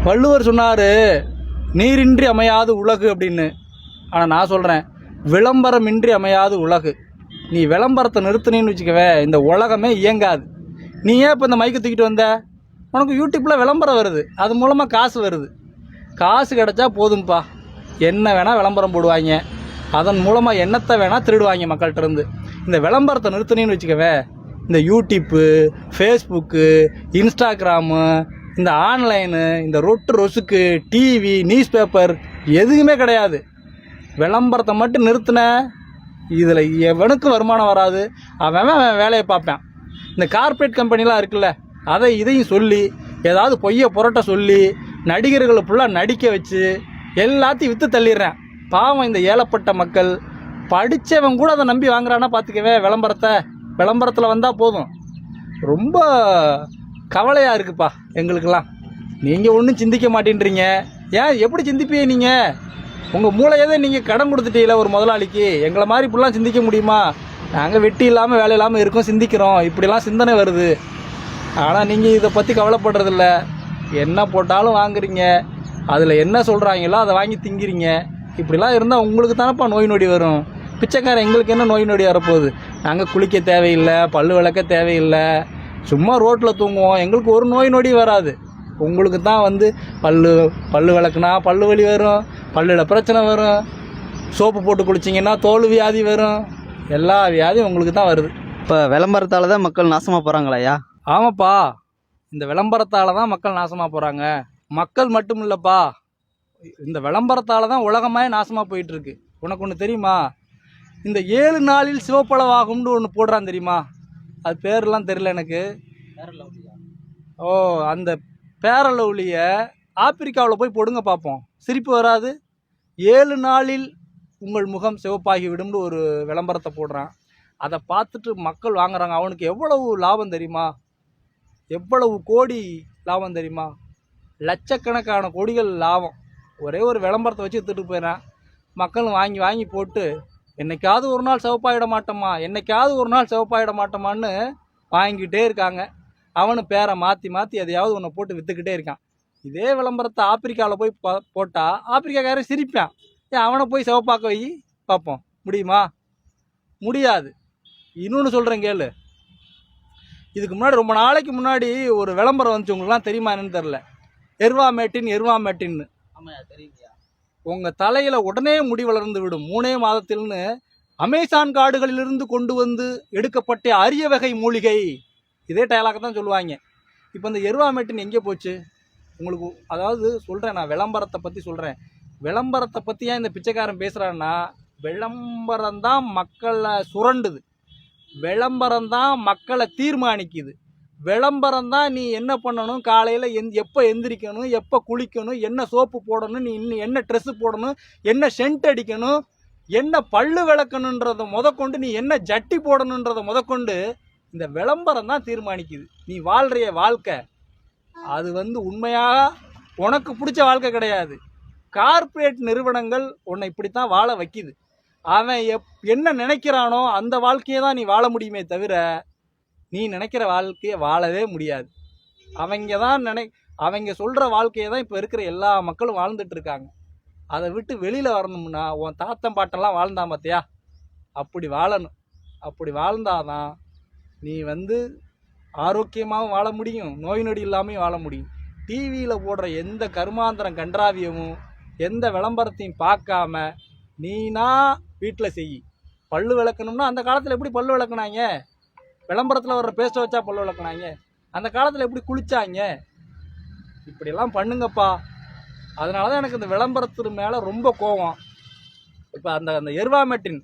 வள்ளுவர் சொன்னார், நீரின்றி அமையாது உலகு அப்படின்னு. ஆனால் நான் சொல்கிறேன், விளம்பரமின்றி அமையாது உலகு. நீ விளம்பரத்தை நிறுத்தினு வச்சுக்கவே, இந்த உலகமே இயங்காது. நீ ஏன் இப்போ இந்த மைக்கை தூக்கிட்டு வந்த? உனக்கு யூடியூப்பில் விளம்பரம் வருது, அது மூலமாக காசு வருது. காசு கிடச்சா போதும்ப்பா, என்ன வேணால் விளம்பரம் போடுவாங்க, அதன் மூலமாக என்னத்தை வேணால் திருடுவாங்க மக்கள்கிட்ட இருந்து. இந்த விளம்பரத்தை நிறுத்தினு வச்சுக்கவே, இந்த யூடியூப்பு, ஃபேஸ்புக்கு, இன்ஸ்டாகிராமு, இந்த ஆன்லைனு, இந்த ரொசுக்கு, டிவி, நியூஸ் பேப்பர் எதுவுமே கிடையாது. விளம்பரத்தை மட்டும் நிறுத்தின, இதில் எவனுக்கும் வருமானம் வராது. அவன் வேலையை பார்ப்பேன். இந்த கார்ப்பரேட் கம்பெனிலாம் இருக்குல்ல, அதை இதையும் சொல்லி ஏதாவது பொய்யை புரட்ட சொல்லி நடிகர்களை ஃபுல்லாக நடிக்க வச்சு எல்லாத்தையும் விற்று தள்ளிடுறேன். பாவம் இந்த ஏழப்பட்ட மக்கள். படித்தவன் கூட அதை நம்பி வாங்குறான்னா பார்த்துக்கவே விளம்பரத்தில் வந்தால் போதும். ரொம்ப கவலையாக இருக்குப்பா எங்களுக்கெல்லாம். நீங்கள் ஒன்றும் சிந்திக்க மாட்டேன்றீங்க. ஏன், எப்படி சிந்திப்பீங்க நீங்கள்? உங்கள் மூளையை தான் நீங்கள் கடன் கொடுத்துட்டீங்களா ஒரு முதலாளிக்கு? எங்களை மாதிரி இப்படிலாம் சிந்திக்க முடியுமா? நாங்கள் வெட்டி இல்லாமல் வேலை இல்லாமல் இருக்கோம், சிந்திக்கிறோம், இப்படிலாம் சிந்தனை வருது. ஆனால் நீங்கள் இதை பற்றி கவலைப்படுறதில்ல. என்ன போட்டாலும் வாங்குறீங்க, அதில் என்ன சொல்கிறாங்களோ அதை வாங்கி திங்கிறீங்க. இப்படிலாம் இருந்தால் உங்களுக்கு தானப்பா நோய் நொடி வரும். பிச்சைக்காரன் எங்களுக்கு என்ன நோய் நொடி வரப்போகுது? நாங்கள் குளிக்க தேவையில்லை, பல்லு விளக்க தேவையில்லை, சும்மா ரோட்டில் தூங்குவோம், எங்களுக்கு ஒரு நோய் நொடி வராது. உங்களுக்கு தான் பல்லு விளக்குனா பல்லு வலி வரும், பல்லில் பிரச்சனை வரும், சோப்பு போட்டு குளிச்சிங்கன்னா தோல் வியாதி வரும், எல்லா வியாதியும் உங்களுக்கு தான் வருது. இப்போ விளம்பரத்தால் தான் மக்கள் நாசமாக போகிறாங்களாயா? ஆமாப்பா, இந்த விளம்பரத்தால் தான் மக்கள் நாசமாக போகிறாங்க. மக்கள் மட்டும் இல்லைப்பா, இந்த விளம்பரத்தால் தான் உலகமாயே நாசமாக போயிட்டுருக்கு. உனக்கு ஒன்று தெரியுமா? இந்த 7 நாளில் சிவப்பளவாகும்னு ஒன்று போடுறான் தெரியுமா? அது பேரெல்லாம் தெரியல எனக்கு. ஓ, அந்த பேரலவுலியை ஆப்பிரிக்காவில் போய் போடுங்க பார்ப்போம், சிரிப்பு வராது. 7 நாளில் உங்கள் முகம் சிவப்பாகி விடும்னு ஒரு விளம்பரத்தை போடுறான். அதை பார்த்துட்டு மக்கள் வாங்குறாங்க. அவனுக்கு எவ்வளவு லாபம் தெரியுமா? எவ்வளவு கோடி லாபம் தெரியுமா? லட்சக்கணக்கான கோடிகள் லாபம். ஒரே ஒரு விளம்பரத்தை வச்சு எடுத்துகிட்டு போயிடறான். மக்கள் வாங்கி வாங்கி போட்டு என்னைக்காவது ஒரு நாள் சிவப்பாயிட மாட்டோமா, என்னைக்காவது ஒரு நாள் சிவப்பாயிட மாட்டோமான்னு வாங்கிக்கிட்டே இருக்காங்க. அவனு பேரை மாற்றி மாற்றி எதையாவது ஒன்று போட்டு விற்றுக்கிட்டே இருக்கான். இதே விளம்பரத்தை ஆப்பிரிக்காவில் போய் போட்டால் ஆப்பிரிக்காக்காரன் சிரிப்பான். ஏன் அவனை போய் சிவப்பாக்க வை பார்ப்போம், முடியுமா? முடியாது. இன்னொன்று சொல்கிறேன் கேளு. இதுக்கு முன்னாடி ரொம்ப நாளைக்கு முன்னாடி ஒரு விளம்பரம் வந்துச்சு, உங்களுக்குலாம் தெரியுமா என்னன்னு தெரில. எருவாமேட்டின்னு. ஆமாம், தெரியுங்கய்யா. உங்கள் தலையில் உடனே முடி வளர்ந்து விடும் 3 மாதத்தில்னு அமேசான் காடுகளிலிருந்து கொண்டு வந்து எடுக்கப்பட்ட அரிய வகை மூலிகை. இதே டயலாக தான் சொல்லுவாங்க. இப்போ இந்த எருவாமேட்டின் எங்கே போச்சு உங்களுக்கு? அதாவது சொல்கிறேன், நான் விளம்பரத்தை பற்றி சொல்கிறேன். விளம்பரத்தை பற்றி ஏன் இந்த பிச்சைக்காரன் பேசுகிறான்னா, விளம்பரம் தான் மக்களை சுரண்டுது, விளம்பரம் தான் மக்களை தீர்மானிக்குது, விளம்பரம் தான் நீ என்ன பண்ணணும், காலையில் எப்போ எந்திரிக்கணும், எப்போ குளிக்கணும், என்ன சோப்பு போடணும், நீ இன்னும் என்ன ட்ரெஸ்ஸு போடணும், என்ன சென்ட் அடிக்கணும், என்ன பல்லு விளக்கணுன்றதை முதற்கொண்டு, நீ என்ன ஜட்டி போடணுன்றதை முதற்கொண்டு இந்த விளம்பரம் தான் தீர்மானிக்குது. நீ வாழ்கிற வாழ்க்கை அது உண்மையாக உனக்கு பிடிச்ச வாழ்க்கை கிடையாது. கார்ப்பரேட் நிறுவனங்கள் உன்னை இப்படித்தான் வாழ வைக்குது. அவன் என்ன நினைக்கிறானோ அந்த வாழ்க்கையை தான் நீ வாழ முடியுமே தவிர நீ நினைக்கிற வாழ்க்கையை வாழவே முடியாது. அவங்க சொல்கிற வாழ்க்கையை தான் இப்போ இருக்கிற எல்லா மக்களும் வாழ்ந்துட்டு இருக்காங்க. அதை விட்டு வெளியில் வரணும்னா உன் தாத்தன் பாட்டெல்லாம் வாழ்ந்தான் பார்த்தியா, அப்படி வாழணும். அப்படி வாழ்ந்தாதான் நீ ஆரோக்கியமாகவும் வாழ முடியும், நோய் நொடி இல்லாமையும் வாழ முடியும். டிவியில் போடுற எந்த கருமாந்திரம் கன்றாவியமும் எந்த விளம்பரத்தையும் பார்க்காம நீனா வீட்டில் செய். பல்லு விளக்கணும்னா அந்த காலத்தில் எப்படி பல்லு விளக்குனாங்க? விளம்பரத்தில் வர்ற பேஸ்ட்டை வச்சா பல்லு விளக்குனாங்க? அந்த காலத்தில் எப்படி குளிச்சாங்க? இப்படியெல்லாம் பண்ணுங்கப்பா. அதனால தான் எனக்கு இந்த விளம்பரத்து மேலே ரொம்ப கோவம். இப்போ அந்த எருவாமேட்டின்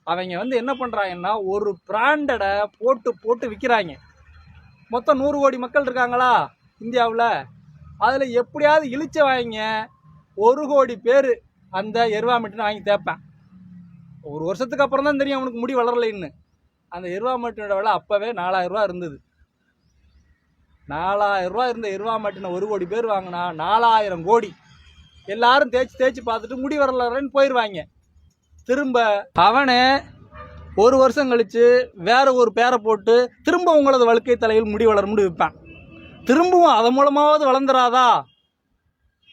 அவங்க என்ன பண்ணுறாங்கன்னா, ஒரு பிராண்டடை போட்டு போட்டு விற்கிறாங்க. மொத்தம் 100 கோடி மக்கள் இருக்காங்களா இந்தியாவில்? அதில் எப்படியாவது இழிச்ச வாங்க 1 கோடி பேர் அந்த எருவாமேட்டினை வாங்கி தேய்ப்பேன். ஒரு வருஷத்துக்கு அப்புறம் தான் தெரியும் அவனுக்கு முடி வளரலைன்னு. அந்த எருவாமேட்டினோட விலை அப்போவே 4000 ரூபா இருந்தது. 4000 ரூபா இருந்த எருவாமேட்டினை 1 கோடி பேர் வாங்கினா 4000 கோடி. எல்லாரும் தேய்ச்சி பார்த்துட்டு முடி வரலன்னு போயிடுவாங்க. திரும்ப அவனே 1 வருஷம் கழித்து வேற ஒரு பேரை போட்டு திரும்ப உங்களது வழுக்கை தலையில் முடி வளரும்னு விற்பான். திரும்பவும் அதன் மூலமாவது வளர்ந்துடாதா?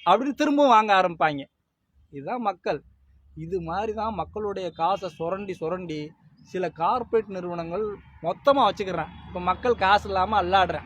அப்படின்னு திரும்பவும் வாங்க ஆரம்பிப்பாங்க. இதுதான் மக்கள். இது மாதிரி தான் மக்களுடைய காசை சுரண்டி சில கார்ப்பரேட் நிறுவனங்கள் மொத்தமாக வச்சுக்கிறேன். இப்போ மக்கள் காசு இல்லாமல் அல்லாடுறேன்.